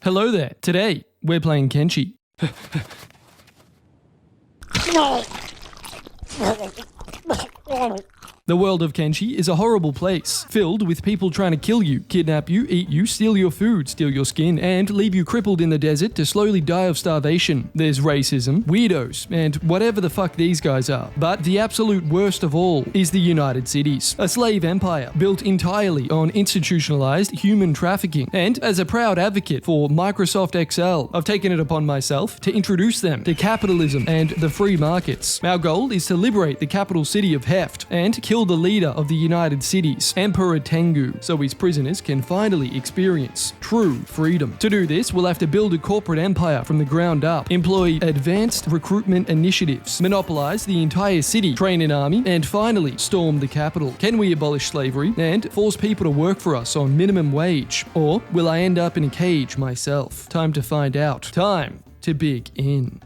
Hello there. Today, we're playing Kenshi. The world of Kenshi is a horrible place, filled with people trying to kill you, kidnap you, eat you, steal your food, steal your skin, and leave you crippled in the desert to slowly die of starvation. There's racism, weirdos, and whatever the fuck these guys are. But the absolute worst of all is the United Cities, a slave empire built entirely on institutionalized human trafficking. And as a proud advocate for Microsoft Excel, I've taken it upon myself to introduce them to capitalism and the free markets. Our goal is to liberate the capital city of Heft and kill the leader of the United Cities, Emperor Tengu, so his prisoners can finally experience true freedom. To do this, we'll have to build a corporate empire from the ground up, employ advanced recruitment initiatives, monopolize the entire city, train an army, and finally storm the capital. Can we abolish slavery and force people to work for us on minimum wage? Or will I end up in a cage myself? Time to find out. Time to begin.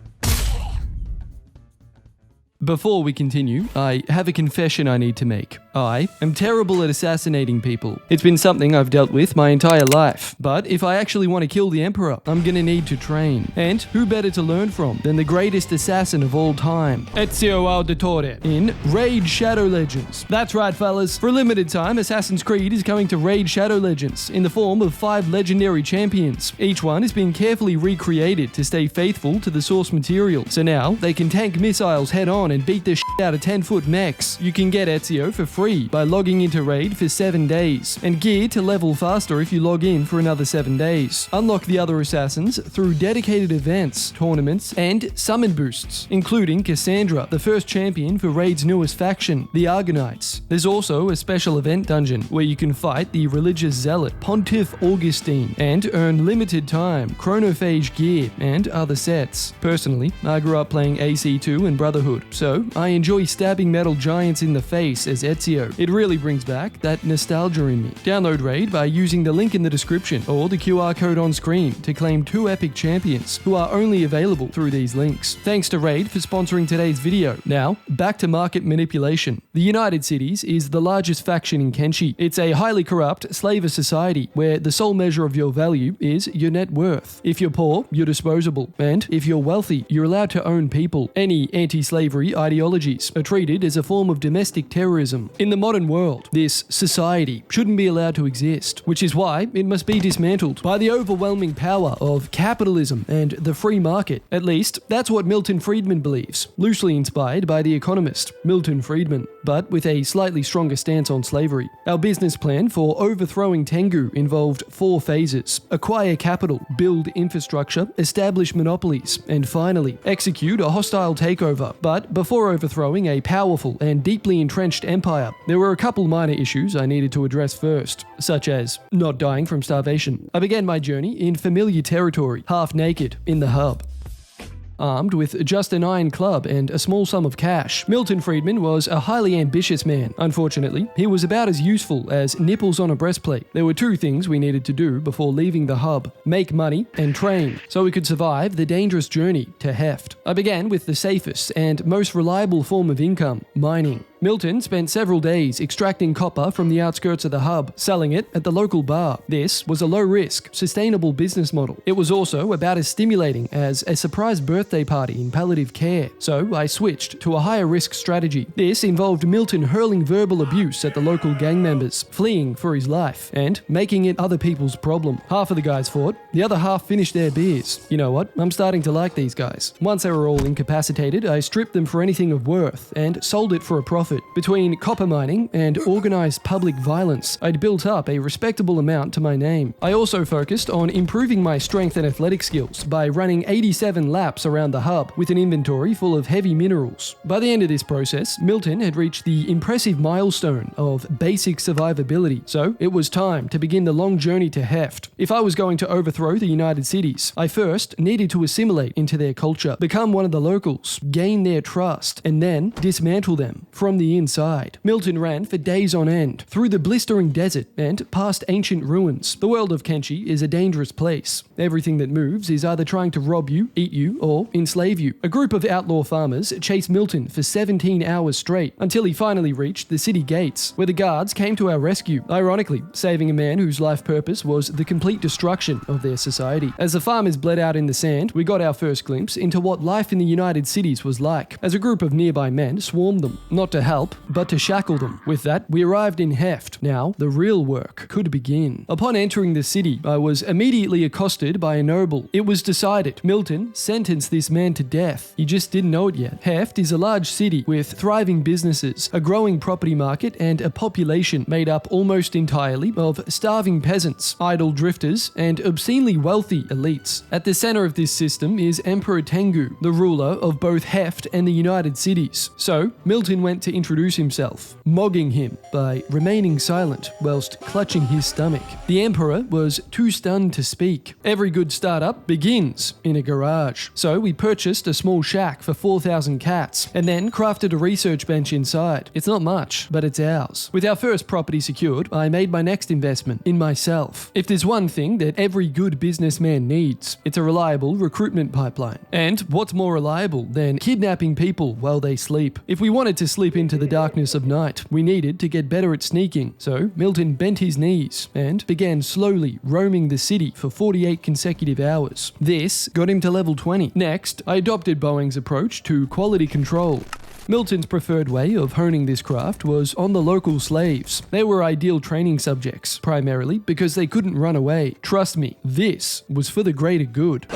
Before we continue, I have a confession I need to make. I am terrible at assassinating people. It's been something I've dealt with my entire life. But if I actually want to kill the Emperor, I'm gonna need to train. And who better to learn from than the greatest assassin of all time, Ezio Auditore, in Raid Shadow Legends. That's right, fellas. For a limited time, Assassin's Creed is coming to Raid Shadow Legends in the form of 5 legendary champions. Each one is being carefully recreated to stay faithful to the source material. So now, they can tank missiles head-on and beat the shit out of 10-foot mechs. You can get Ezio for free by logging into Raid for 7 days, and gear to level faster if you log in for another 7 days. Unlock the other assassins through dedicated events, tournaments, and summon boosts, including Cassandra, the first champion for Raid's newest faction, the Argonauts. There's also a special event dungeon where you can fight the religious zealot Pontiff Augustine and earn limited time chronophage gear and other sets. Personally, I grew up playing AC2 and Brotherhood, so I enjoy stabbing metal giants in the face as Ezio. It really brings back that nostalgia in me. Download Raid by using the link in the description or the QR code on screen to claim 2 epic champions who are only available through these links. Thanks to Raid for sponsoring today's video. Now, back to market manipulation. The United Cities is the largest faction in Kenshi. It's a highly corrupt slaver society where the sole measure of your value is your net worth. If you're poor, you're disposable. And if you're wealthy, you're allowed to own people. Any anti-slavery ideologies are treated as a form of domestic terrorism. In the modern world, this society shouldn't be allowed to exist, which is why it must be dismantled by the overwhelming power of capitalism and the free market. At least, that's what Milton Friedman believes, loosely inspired by the economist Milton Friedman, but with a slightly stronger stance on slavery. Our business plan for overthrowing Tengu involved 4 phases: acquire capital, build infrastructure, establish monopolies, and finally, execute a hostile takeover. But before overthrowing a powerful and deeply entrenched empire, there were a couple minor issues I needed to address first, such as not dying from starvation. I began my journey in familiar territory, half naked, in the hub. Armed with just an iron club and a small sum of cash, Milton Friedman was a highly ambitious man. Unfortunately, he was about as useful as nipples on a breastplate. There were 2 things we needed to do before leaving the hub: make money and train, so we could survive the dangerous journey to Heft. I began with the safest and most reliable form of income: mining. Milton spent several days extracting copper from the outskirts of the hub, selling it at the local bar. This was a low-risk, sustainable business model. It was also about as stimulating as a surprise birthday party in palliative care, so I switched to a higher-risk strategy. This involved Milton hurling verbal abuse at the local gang members, fleeing for his life, and making it other people's problem. Half of the guys fought, the other half finished their beers. You know what? I'm starting to like these guys. Once they were all incapacitated, I stripped them for anything of worth and sold it for a profit. Between copper mining and organized public violence, I'd built up a respectable amount to my name. I also focused on improving my strength and athletic skills by running 87 laps around the hub with an inventory full of heavy minerals. By the end of this process, Milton had reached the impressive milestone of basic survivability, so it was time to begin the long journey to Heft. If I was going to overthrow the United Cities, I first needed to assimilate into their culture, become one of the locals, gain their trust, and then dismantle them from from the inside. Milton ran for days on end, through the blistering desert and past ancient ruins. The world of Kenshi is a dangerous place. Everything that moves is either trying to rob you, eat you, or enslave you. A group of outlaw farmers chased Milton for 17 hours straight, until he finally reached the city gates, where the guards came to our rescue, ironically saving a man whose life purpose was the complete destruction of their society. As the farmers bled out in the sand, we got our first glimpse into what life in the United Cities was like, as a group of nearby men swarmed them, not to help, but to shackle them. With that, we arrived in Heft. Now, the real work could begin. Upon entering the city, I was immediately accosted by a noble. It was decided. Milton sentenced this man to death. He just didn't know it yet. Heft is a large city with thriving businesses, a growing property market, and a population made up almost entirely of starving peasants, idle drifters, and obscenely wealthy elites. At the center of this system is Emperor Tengu, the ruler of both Heft and the United Cities. So, Milton went to introduce himself, mogging him by remaining silent whilst clutching his stomach. The Emperor was too stunned to speak. Every good startup begins in a garage. So we purchased a small shack for 4,000 cats, and then crafted a research bench inside. It's not much, but it's ours. With our first property secured, I made my next investment in myself. If there's one thing that every good businessman needs, it's a reliable recruitment pipeline. And what's more reliable than kidnapping people while they sleep? If we wanted to slip into the darkness of night, we needed to get better at sneaking. So Milton bent his knees and began slowly roaming the city for 48 consecutive hours. This got him to level 20. Next, I adopted Boeing's approach to quality control. Milton's preferred way of honing this craft was on the local slaves. They were ideal training subjects, primarily because they couldn't run away. Trust me, this was for the greater good.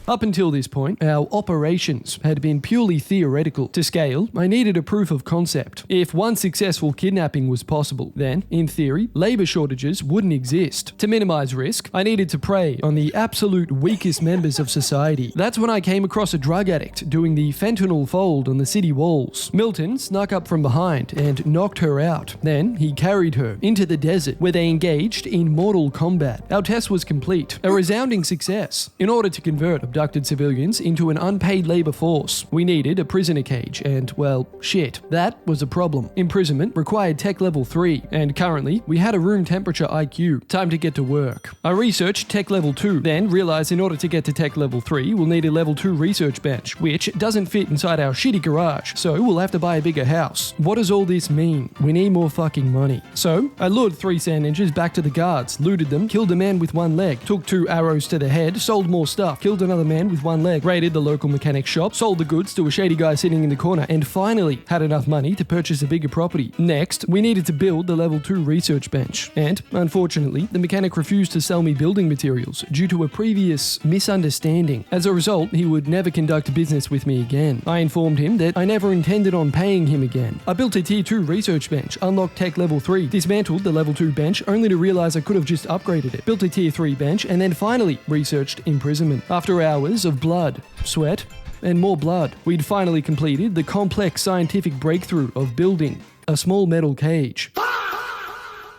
Up until this point, our operations had been purely theoretical. To scale, I needed a proof of concept. If one successful kidnapping was possible, then, in theory, labor shortages wouldn't exist. To minimize risk, I needed to prey on the absolute weakest members of society. That's when I came across a drug addict doing the fentanyl fold on the city walls. Milton snuck up from behind and knocked her out. Then, he carried her into the desert, where they engaged in mortal combat. Our test was complete, a resounding success. In order to convert abducted civilians into an unpaid labor force, we needed a prisoner cage, and, well, shit, that was a problem. Imprisonment required tech level 3, and currently, we had a room temperature IQ. Time to get to work. I researched tech level 2, then realized in order to get to tech level 3, we'll need a level 2 research bench, which doesn't fit inside our shitty garage, so we'll have to buy a bigger house. What does all this mean? We need more fucking money. So, I lured 3 sand ninjas back to the guards, looted them, killed a man with 1 leg, took 2 arrows to the head, sold more stuff, killed another man with 1 leg, raided the local mechanic shop, sold the goods to a shady guy sitting in the corner, and finally had enough money to purchase a bigger property. Next, we needed to build the level 2 research bench. And, unfortunately, the mechanic refused to sell me building materials due to a previous misunderstanding. As a result, he would never conduct business with me again. I informed him that I never intended on paying him again. I built a tier 2 research bench, unlocked tech level 3, dismantled the level 2 bench only to realize I could have just upgraded it, built a tier 3 bench, and then finally researched imprisonment. After hours of blood, sweat, and more blood, we'd finally completed the complex scientific breakthrough of building a small metal cage.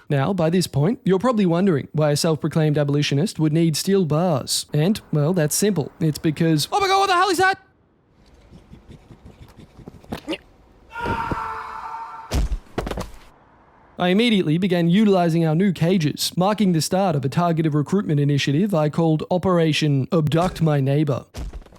Now, by this point, you're probably wondering why a self-proclaimed abolitionist would need steel bars. And, well, that's simple. It's because... Oh my god, what the hell is that? I immediately began utilizing our new cages, marking the start of a targeted recruitment initiative I called Operation Abduct My Neighbor.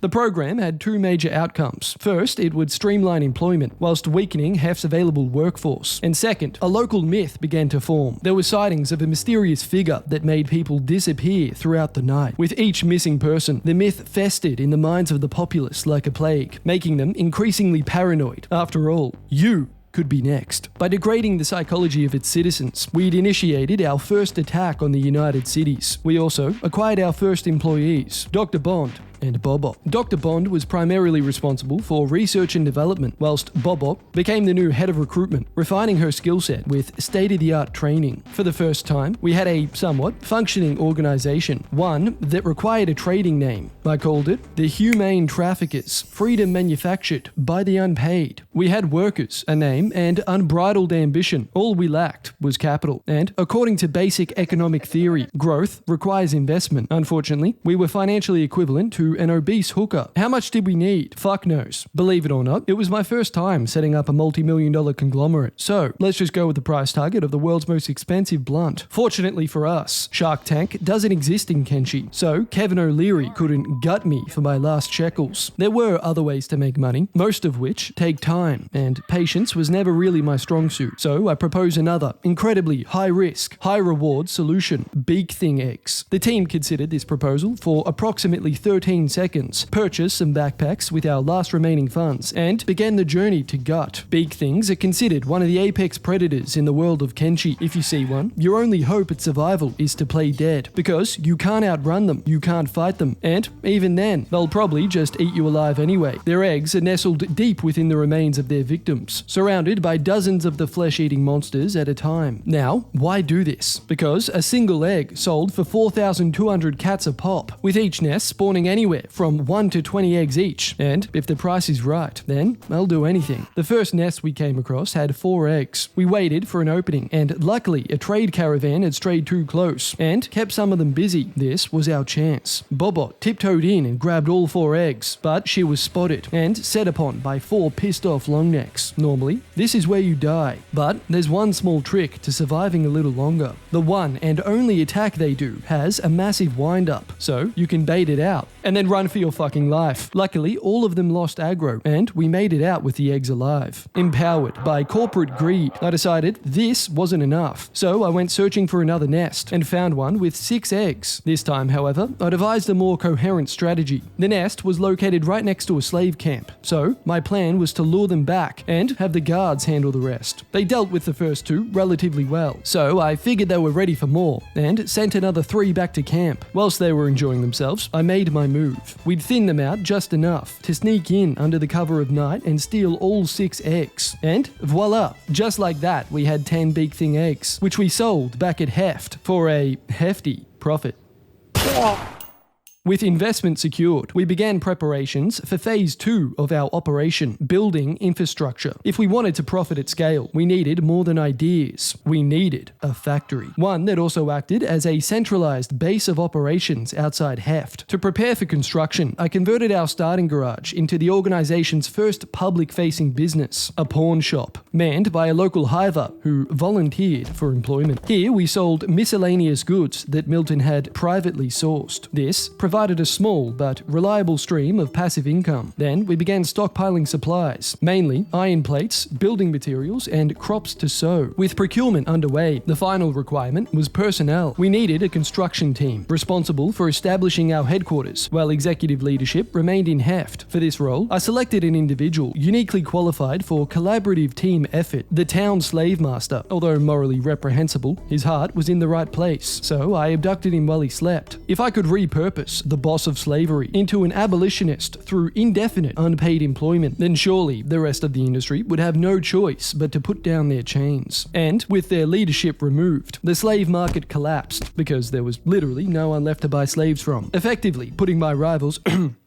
The program had 2 major outcomes. First, it would streamline employment, whilst weakening Heft's available workforce. And second, a local myth began to form. There were sightings of a mysterious figure that made people disappear throughout the night. With each missing person, the myth festered in the minds of the populace like a plague, making them increasingly paranoid. After all, you could be next. By degrading the psychology of its citizens, we'd initiated our first attack on the United Cities. We also acquired our first employees, Dr. Bond and Bobo. Dr. Bond was primarily responsible for research and development, whilst Bobo became the new head of recruitment, refining her skill set with state-of-the-art training. For the first time, we had a somewhat functioning organization, one that required a trading name. I called it the Humane Traffickers, freedom manufactured by the unpaid. We had workers, a name, and unbridled ambition. All we lacked was capital. And according to basic economic theory, growth requires investment. Unfortunately, we were financially equivalent to to an obese hooker. How much did we need? Fuck knows. Believe it or not, it was my first time setting up a multi-million-dollar conglomerate. So let's just go with the price target of the world's most expensive blunt. Fortunately for us, Shark Tank doesn't exist in Kenshi, so Kevin O'Leary couldn't gut me for my last shekels. There were other ways to make money, most of which take time, and patience was never really my strong suit. So I propose another incredibly high-risk, high-reward solution: Big Thing eggs. The team considered this proposal for approximately 13 seconds, purchased some backpacks with our last remaining funds, and began the journey to gut. Big Things are considered one of the apex predators in the world of Kenshi. If you see one, your only hope at survival is to play dead, because you can't outrun them, you can't fight them, and even then, they'll probably just eat you alive anyway. Their eggs are nestled deep within the remains of their victims, surrounded by dozens of the flesh-eating monsters at a time. Now, why do this? Because a single egg sold for 4,200 cats a pop, with each nest spawning anywhere from 1 to 20 eggs each, and if the price is right, then I'll do anything. The first nest we came across had 4 eggs. We waited for an opening, and luckily a trade caravan had strayed too close, and kept some of them busy. This was our chance. Bobot tiptoed in and grabbed all 4 eggs, but she was spotted, and set upon by 4 pissed-off longnecks. Normally, this is where you die, but there's one small trick to surviving a little longer. The one and only attack they do has a massive wind-up, so you can bait it out, and then run for your fucking life. Luckily, all of them lost aggro, and we made it out with the eggs alive. Empowered by corporate greed, I decided this wasn't enough, so I went searching for another nest, and found one with 6 eggs. This time, however, I devised a more coherent strategy. The nest was located right next to a slave camp, so my plan was to lure them back, and have the guards handle the rest. They dealt with the first 2 relatively well, so I figured they were ready for more, and sent another 3 back to camp. Whilst they were enjoying themselves, I made my move. We'd thin them out just enough to sneak in under the cover of night and steal all 6 eggs. And voila, just like that, we had 10 Big Thing eggs, which we sold back at Heft for a hefty profit. With investment secured, we began preparations for phase 2 of our operation, building infrastructure. If we wanted to profit at scale, we needed more than ideas. We needed a factory. One that also acted as a centralized base of operations outside Heft. To prepare for construction, I converted our starting garage into the organization's first public-facing business, a pawn shop, manned by a local hiver who volunteered for employment. Here, we sold miscellaneous goods that Milton had privately sourced. This provided a small but reliable stream of passive income. Then we began stockpiling supplies, mainly iron plates, building materials, and crops to sow. With procurement underway, the final requirement was personnel. We needed a construction team responsible for establishing our headquarters, while executive leadership remained in Heft. For this role, I selected an individual uniquely qualified for collaborative team effort, the town slave master. Although morally reprehensible, his heart was in the right place, so I abducted him while he slept. If I could repurpose the boss of slavery into an abolitionist through indefinite unpaid employment, then surely the rest of the industry would have no choice but to put down their chains. And with their leadership removed, the slave market collapsed because there was literally no one left to buy slaves from, effectively putting my rivals,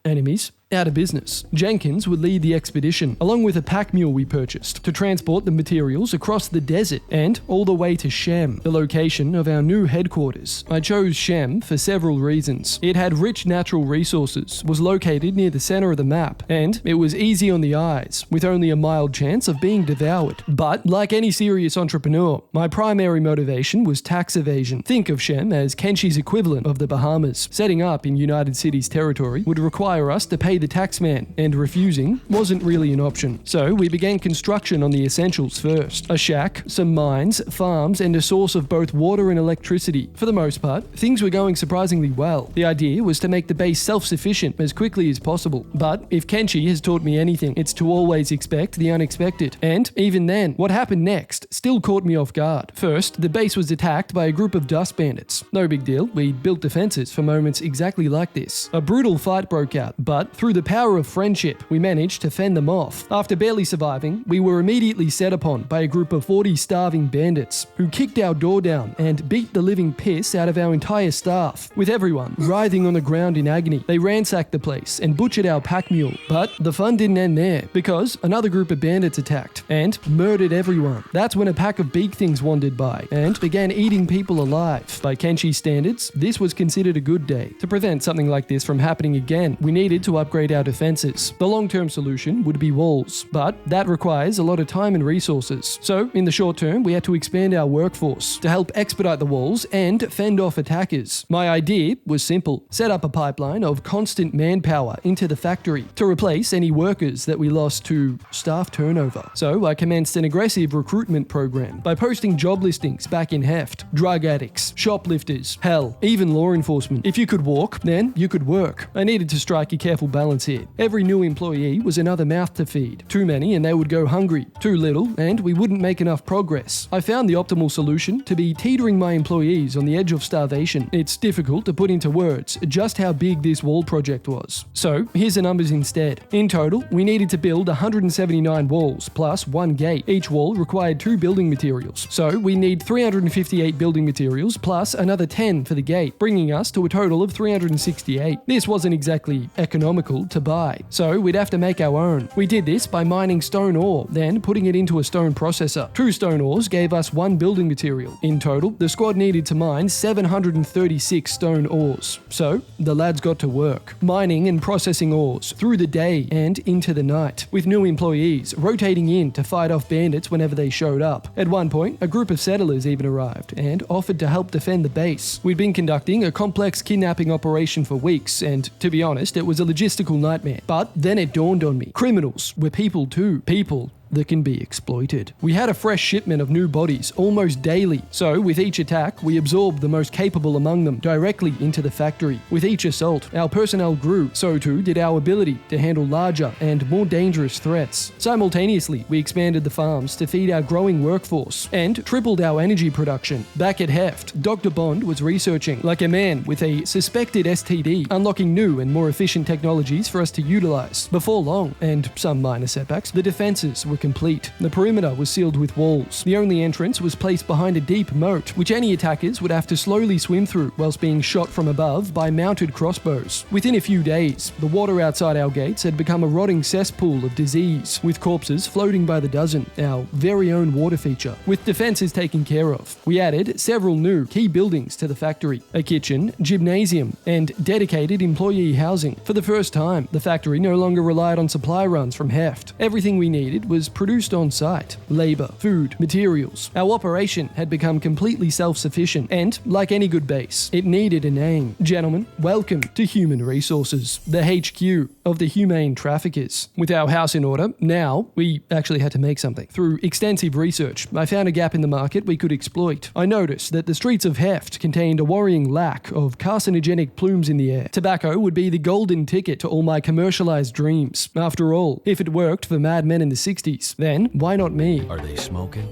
enemies, out of business. Jenkins would lead the expedition, along with a pack mule we purchased, to transport the materials across the desert and all the way to Shem, the location of our new headquarters. I chose Shem for several reasons. It had rich natural resources, was located near the center of the map, and it was easy on the eyes, with only a mild chance of being devoured. But, like any serious entrepreneur, my primary motivation was tax evasion. Think of Shem as Kenshi's equivalent of the Bahamas. Setting up in United Cities territory would require us to pay the taxman, and refusing wasn't really an option. So we began construction on the essentials first. A shack, some mines, farms, and a source of both water and electricity. For the most part, things were going surprisingly well. The idea was to make the base self-sufficient as quickly as possible. But if Kenshi has taught me anything, it's to always expect the unexpected. And even then, what happened next still caught me off guard. First, the base was attacked by a group of dust bandits. No big deal, we built defenses for moments exactly like this. A brutal fight broke out, but through through the power of friendship, we managed to fend them off. After barely surviving, we were immediately set upon by a group of 40 starving bandits who kicked our door down and beat the living piss out of our entire staff. With everyone writhing on the ground in agony, they ransacked the place and butchered our pack mule. But the fun didn't end there, because another group of bandits attacked and murdered everyone. That's when a pack of beak things wandered by and began eating people alive. By Kenshi standards, this was considered a good day. To prevent something like this from happening again, we needed to upgrade our defenses. The long-term solution would be walls, but that requires a lot of time and resources. So, in the short term, we had to expand our workforce to help expedite the walls and fend off attackers. My idea was simple: set up a pipeline of constant manpower into the factory to replace any workers that we lost to staff turnover. So I commenced an aggressive recruitment program by posting job listings back in Heft. Drug addicts, shoplifters, hell, even law enforcement. If you could walk, then you could work. I needed to strike a careful balance here. Every new employee was another mouth to feed. Too many and they would go hungry. Too little and we wouldn't make enough progress. I found the optimal solution to be teetering my employees on the edge of starvation. It's difficult to put into words just how big this wall project was. So here's the numbers instead. In total, we needed to build 179 walls plus one gate. Each wall required 2 building materials. So we need 358 building materials plus another 10 for the gate, bringing us to a total of 368. This wasn't exactly economical to buy, so we'd have to make our own. We did this by mining stone ore, then putting it into a stone processor. 2 stone ores gave us 1 building material. In total, the squad needed to mine 736 stone ores. So the lads got to work, mining and processing ores through the day and into the night, with new employees rotating in to fight off bandits whenever they showed up. At one point, a group of settlers even arrived and offered to help defend the base. We'd been conducting a complex kidnapping operation for weeks, and to be honest, it was a logistical nightmare. But then it dawned on me. Criminals were people too. People that can be exploited. We had a fresh shipment of new bodies almost daily, so with each attack, we absorbed the most capable among them directly into the factory. With each assault, our personnel grew, so too did our ability to handle larger and more dangerous threats. Simultaneously, we expanded the farms to feed our growing workforce and tripled our energy production. Back at Heft, Dr. Bond was researching like a man with a suspected STD, unlocking new and more efficient technologies for us to utilize. Before long, and some minor setbacks, the defenses were complete. The perimeter was sealed with walls. The only entrance was placed behind a deep moat, which any attackers would have to slowly swim through whilst being shot from above by mounted crossbows. Within a few days, the water outside our gates had become a rotting cesspool of disease, with corpses floating by the dozen, our very own water feature. With defenses taken care of, we added several new key buildings to the factory: a kitchen, gymnasium, and dedicated employee housing. For the first time, the factory no longer relied on supply runs from Heft. Everything we needed was produced on site: labor, food, materials. Our operation had become completely self-sufficient, and like any good base, it needed a name. Gentlemen, welcome to Human Resources, the HQ of the humane traffickers. With our house in order, now we actually had to make something. Through extensive research, I found a gap in the market we could exploit. I noticed that the streets of Heft contained a worrying lack of carcinogenic plumes in the air. Tobacco would be the golden ticket to all my commercialized dreams. After all, if it worked for madmen in the 60s, then why not me? Are they smoking?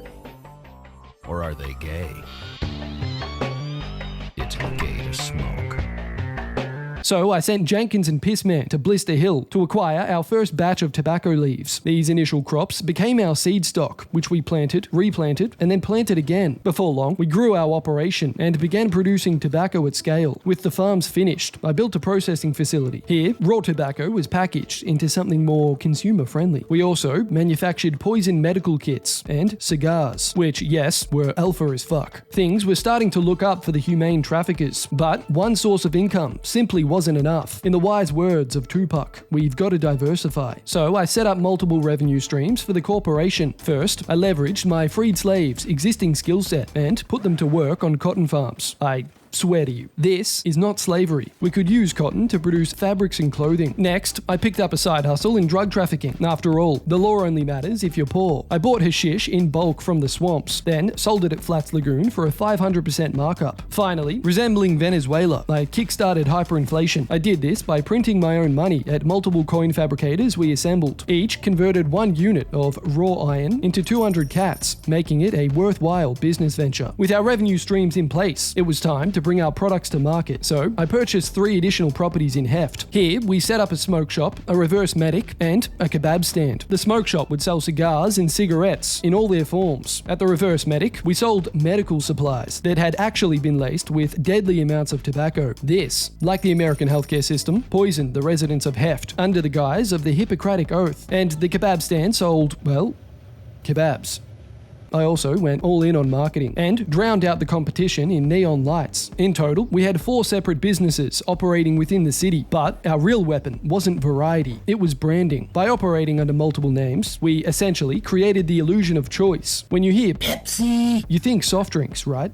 Or are they gay? It's okay to smoke. So I sent Jenkins and Pissman to Blister Hill to acquire our first batch of tobacco leaves. These initial crops became our seed stock, which we planted, replanted, and then planted again. Before long, we grew our operation and began producing tobacco at scale. With the farms finished, I built a processing facility. Here, raw tobacco was packaged into something more consumer-friendly. We also manufactured poison medical kits and cigars, which, yes, were alpha as fuck. Things were starting to look up for the humane traffickers, but one source of income simply wasn't enough. In the wise words of Tupac, we've got to diversify. So I set up multiple revenue streams for the corporation. First, I leveraged my freed slaves' existing skill set and put them to work on cotton farms. I swear to you, this is not slavery. We could use cotton to produce fabrics and clothing. Next, I picked up a side hustle in drug trafficking. After all, the law only matters if you're poor. I bought hashish in bulk from the swamps, then sold it at Flats Lagoon for a 500% markup. Finally, resembling Venezuela, I kickstarted hyperinflation. I did this by printing my own money at multiple coin fabricators we assembled. Each converted 1 unit of raw iron into 200 cats, making it a worthwhile business venture. With our revenue streams in place, it was time to to bring our products to market, so I purchased 3 additional properties in Heft. Here, we set up a smoke shop, a reverse medic, and a kebab stand. The smoke shop would sell cigars and cigarettes in all their forms. At the reverse medic, we sold medical supplies that had actually been laced with deadly amounts of tobacco. This, like the American healthcare system, poisoned the residents of Heft under the guise of the Hippocratic Oath. And the kebab stand sold, well, kebabs. I also went all in on marketing and drowned out the competition in neon lights. In total, we had 4 separate businesses operating within the city, but our real weapon wasn't variety, it was branding. By operating under multiple names, we essentially created the illusion of choice. When you hear Pepsi, you think soft drinks, right?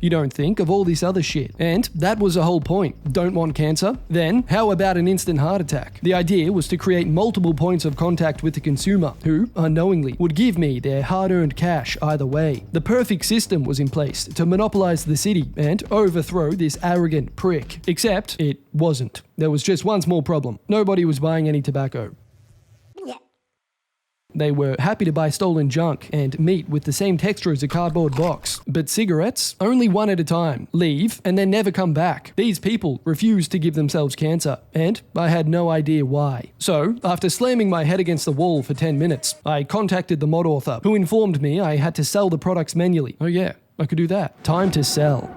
You don't think of all this other shit. And that was the whole point. Don't want cancer? Then how about an instant heart attack? The idea was to create multiple points of contact with the consumer, who, unknowingly, would give me their hard-earned cash either way. The perfect system was in place to monopolize the city and overthrow this arrogant prick. Except it wasn't. There was just one small problem. Nobody was buying any tobacco. They were happy to buy stolen junk and meat with the same texture as a cardboard box. But cigarettes? Only one at a time. Leave and then never come back. These people refused to give themselves cancer, and I had no idea why. So, after slamming my head against the wall for 10 minutes, I contacted the mod author, who informed me I had to sell the products manually. Oh yeah, I could do that. Time to sell.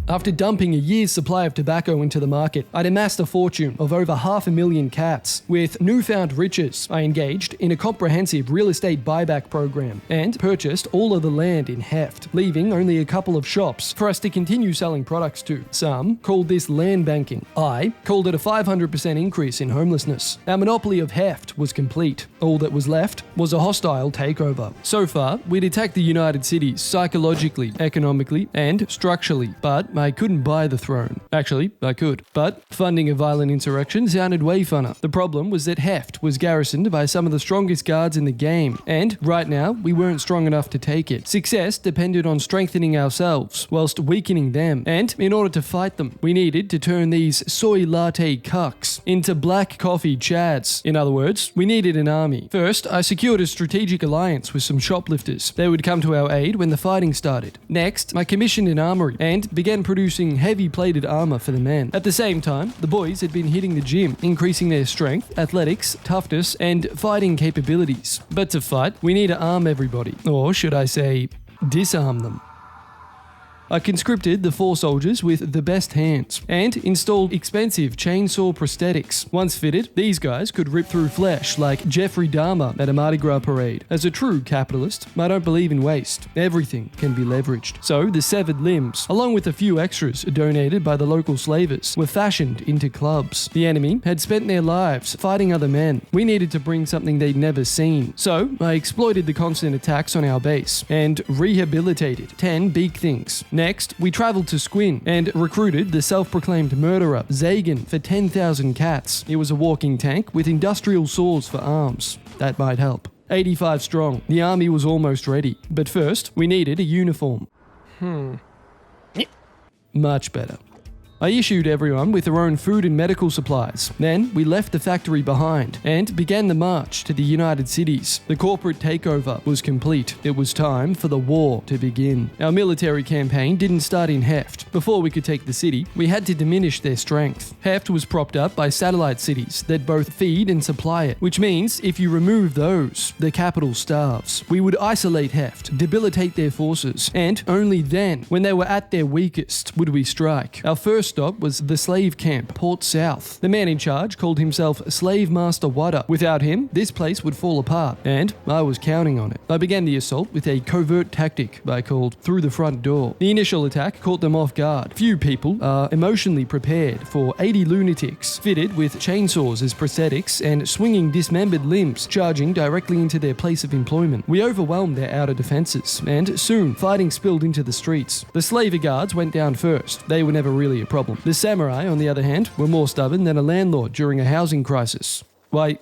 After dumping a year's supply of tobacco into the market, I'd amassed a fortune of over 500,000 cats. With newfound riches, I engaged in a comprehensive real estate buyback program and purchased all of the land in Heft, leaving only a couple of shops for us to continue selling products to. Some called this land banking. I called it a 500% increase in homelessness. Our monopoly of Heft was complete. All that was left was a hostile takeover. So far, we'd attacked the United Cities psychologically, economically, and structurally, but I couldn't buy the throne. Actually, I could. But funding a violent insurrection sounded way funner. The problem was that Heft was garrisoned by some of the strongest guards in the game, and right now, we weren't strong enough to take it. Success depended on strengthening ourselves, whilst weakening them, and in order to fight them, we needed to turn these soy latte cucks into black coffee chads. In other words, we needed an army. First, I secured a strategic alliance with some shoplifters. They would come to our aid when the fighting started. Next, I commissioned an armory and began producing heavy-plated armor for the men. At the same time, the boys had been hitting the gym, increasing their strength, athletics, toughness, and fighting capabilities. But to fight, we need to arm everybody. Or should I say, disarm them. I conscripted the 4 soldiers with the best hands and installed expensive chainsaw prosthetics. Once fitted, these guys could rip through flesh like Jeffrey Dahmer at a Mardi Gras parade. As a true capitalist, I don't believe in waste. Everything can be leveraged. So the severed limbs, along with a few extras donated by the local slavers, were fashioned into clubs. The enemy had spent their lives fighting other men. We needed to bring something they'd never seen. So I exploited the constant attacks on our base and rehabilitated 10 big things. Next, we travelled to Squin and recruited the self-proclaimed murderer, Zagan, for 10,000 cats. It was a walking tank with industrial saws for arms. That might help. 85 strong. The army was almost ready. But first, we needed a uniform. Much better. I issued everyone with their own food and medical supplies. Then we left the factory behind and began the march to the United Cities. The corporate takeover was complete. It was time for the war to begin. Our military campaign didn't start in Heft. Before we could take the city, we had to diminish their strength. Heft was propped up by satellite cities that both feed and supply it, which means if you remove those, the capital starves. We would isolate Heft, debilitate their forces, and only then, when they were at their weakest, would we strike. Our first stop was the slave camp, Port South. The man in charge called himself Slave Master Wada. Without him, this place would fall apart, and I was counting on it. I began the assault with a covert tactic I called through the front door. The initial attack caught them off guard. Few people are emotionally prepared for 80 lunatics, fitted with chainsaws as prosthetics and swinging dismembered limbs, charging directly into their place of employment. We overwhelmed their outer defenses, and soon fighting spilled into the streets. The slaver guards went down first. They were never really a problem. The samurai, on the other hand, were more stubborn than a landlord during a housing crisis. Why,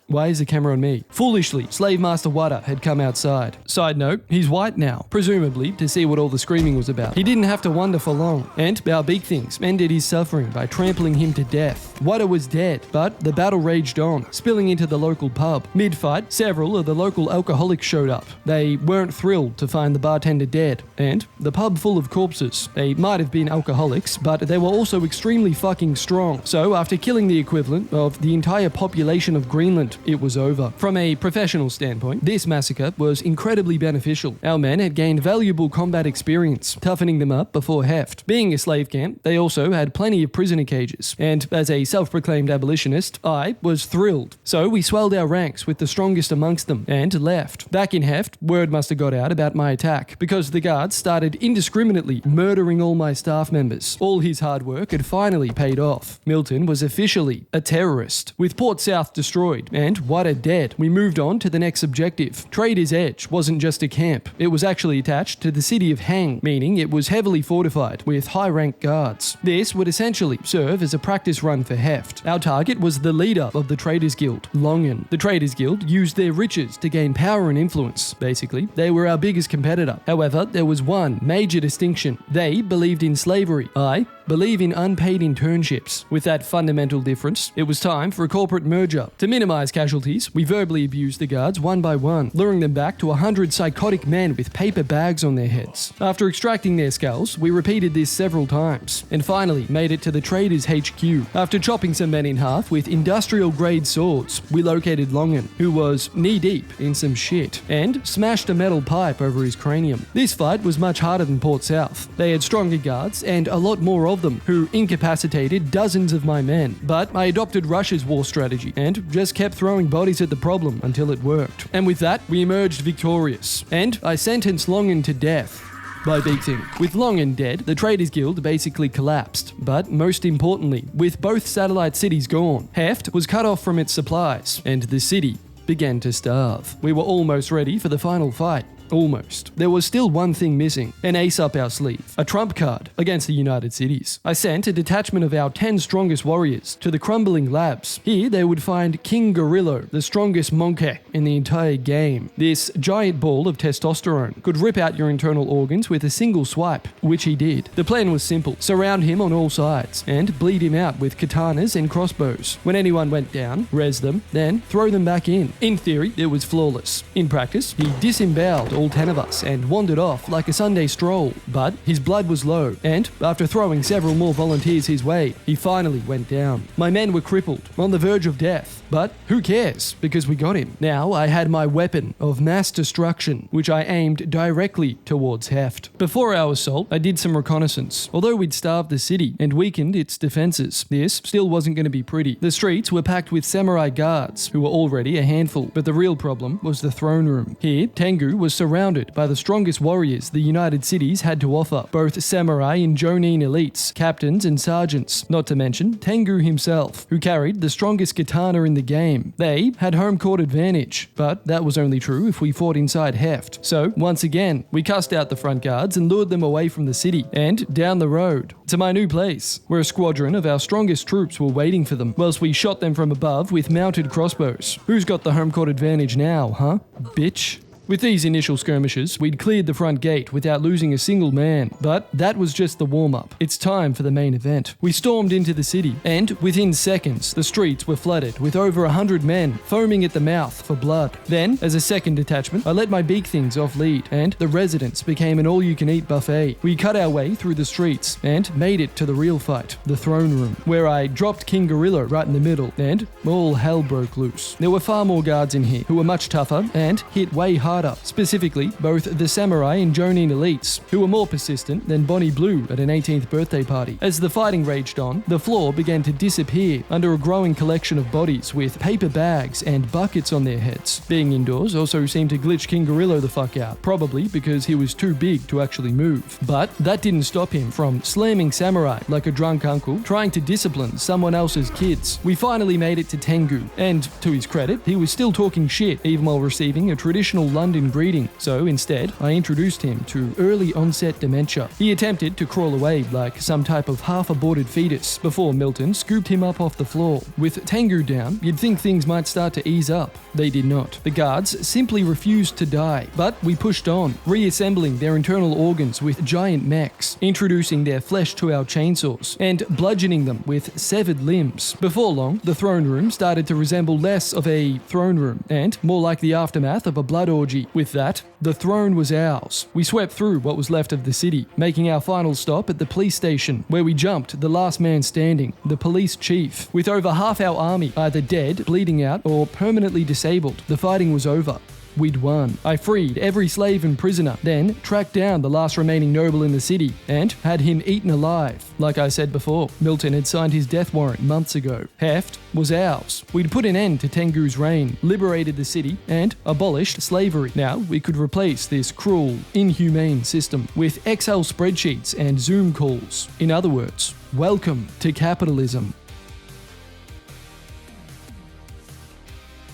Why is the camera on me? Foolishly, Slave Master Wada had come outside. Side note, he's white now, presumably to see what all the screaming was about. He didn't have to wonder for long, and our big things ended his suffering by trampling him to death. Wada was dead, but the battle raged on, spilling into the local pub. Mid-fight, several of the local alcoholics showed up. They weren't thrilled to find the bartender dead, and the pub full of corpses. They might have been alcoholics, but they were also extremely fucking strong. So after killing the equivalent of the entire population of Greenland, it was over. From a professional standpoint, this massacre was incredibly beneficial. Our men had gained valuable combat experience, toughening them up before Heft. Being a slave camp, they also had plenty of prisoner cages, and as a self-proclaimed abolitionist, I was thrilled. So we swelled our ranks with the strongest amongst them, and left. Back in Heft, word must have got out about my attack, because the guards started indiscriminately murdering all my staff members. All his hard work had finally paid off. Milton was officially a terrorist. With Port South destroyed, and Wada dead, we moved on to the next objective. Trader's Edge wasn't just a camp. It was actually attached to the city of Hang, meaning it was heavily fortified with high-ranked guards. This would essentially serve as a practice run for Heft. Our target was the leader of the Traders Guild, Longen. The Traders Guild used their riches to gain power and influence. Basically, they were our biggest competitor. However, there was one major distinction. They believed in slavery. I believe in unpaid internships. With that fundamental difference, it was time for a corporate merger. To minimize casualties, we verbally abused the guards one by one, luring them back to 100 psychotic men with paper bags on their heads. After extracting their skulls, we repeated this several times, and finally made it to the Traders HQ. After chopping some men in half with industrial-grade swords, we located Longen, who was knee-deep in some shit, and smashed a metal pipe over his cranium. This fight was much harder than Port South. They had stronger guards, and a lot more of them, who incapacitated dozens of my men. But I adopted Russia's war strategy, and just kept throwing bodies at the problem until it worked. And with that, we emerged victorious, and I sentenced Longen to death. By big thing. With Longen dead, the Traders Guild basically collapsed. But most importantly, with both satellite cities gone, Heft was cut off from its supplies, and the city began to starve. We were almost ready for the final fight. Almost. There was still one thing missing, an ace up our sleeve, a trump card against the United Cities. I sent a detachment of our 10 strongest warriors to the crumbling labs. Here they would find King Gorillo, the strongest monkey in the entire game. This giant ball of testosterone could rip out your internal organs with a single swipe, which he did. The plan was simple: surround him on all sides and bleed him out with katanas and crossbows. When anyone went down, res them, then throw them back in. In theory, it was flawless. In practice, he disemboweled all 10 of us and wandered off like a Sunday stroll. But his blood was low, and after throwing several more volunteers his way, he finally went down. My men were crippled, on the verge of death. But who cares, because we got him. Now I had my weapon of mass destruction, which I aimed directly towards Heft. Before our assault, I did some reconnaissance. Although we'd starved the city and weakened its defenses, this still wasn't going to be pretty. The streets were packed with samurai guards, who were already a handful. But the real problem was the throne room. Here, Tengu was surrounded by the strongest warriors the United Cities had to offer, both samurai and jonin elites, captains and sergeants, not to mention Tengu himself, who carried the strongest katana in the game. They had home court advantage, but that was only true if we fought inside Heft. So, once again, we cussed out the front guards and lured them away from the city, and down the road, to my new place, where a squadron of our strongest troops were waiting for them, whilst we shot them from above with mounted crossbows. Who's got the home court advantage now, huh? Bitch. With these initial skirmishes, we'd cleared the front gate without losing a single man, but that was just the warm-up. It's time for the main event. We stormed into the city, and within seconds, the streets were flooded with over 100 men foaming at the mouth for blood. Then, as a second detachment, I let my big things off lead, and the residence became an all-you-can-eat buffet. We cut our way through the streets and made it to the real fight, the throne room, where I dropped King Gorillo right in the middle, and all hell broke loose. There were far more guards in here who were much tougher and hit way harder. Specifically, both the samurai and jonin elites, who were more persistent than Bonnie Blue at an 18th birthday party. As the fighting raged on, the floor began to disappear under a growing collection of bodies with paper bags and buckets on their heads. Being indoors also seemed to glitch King Gorillo the fuck out, probably because he was too big to actually move. But that didn't stop him from slamming samurai like a drunk uncle trying to discipline someone else's kids. We finally made it to Tengu, and to his credit, he was still talking shit even while receiving a traditional London greeting, so instead I introduced him to early onset dementia. He attempted to crawl away like some type of half-aborted fetus before Milton scooped him up off the floor. With Tengu down, you'd think things might start to ease up. They did not. The guards simply refused to die, but we pushed on, reassembling their internal organs with giant mechs, introducing their flesh to our chainsaws, and bludgeoning them with severed limbs. Before long, the throne room started to resemble less of a throne room and more like the aftermath of a blood orgy. With that, the throne was ours. We swept through what was left of the city, making our final stop at the police station, where we jumped the last man standing, the police chief. With over half our army either dead, bleeding out, or permanently disabled, the fighting was over. We'd won. I freed every slave and prisoner, then tracked down the last remaining noble in the city and had him eaten alive. Like I said before, Milton had signed his death warrant months ago. Heft was ours. We'd put an end to Tengu's reign, liberated the city, and abolished slavery. Now we could replace this cruel, inhumane system with Excel spreadsheets and Zoom calls. In other words, welcome to capitalism.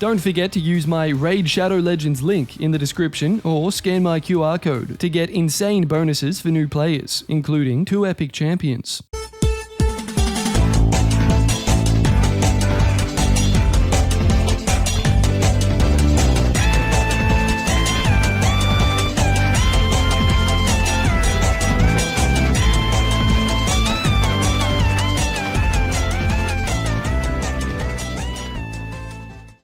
Don't forget to use my Raid Shadow Legends link in the description or scan my QR code to get insane bonuses for new players, including 2 epic champions.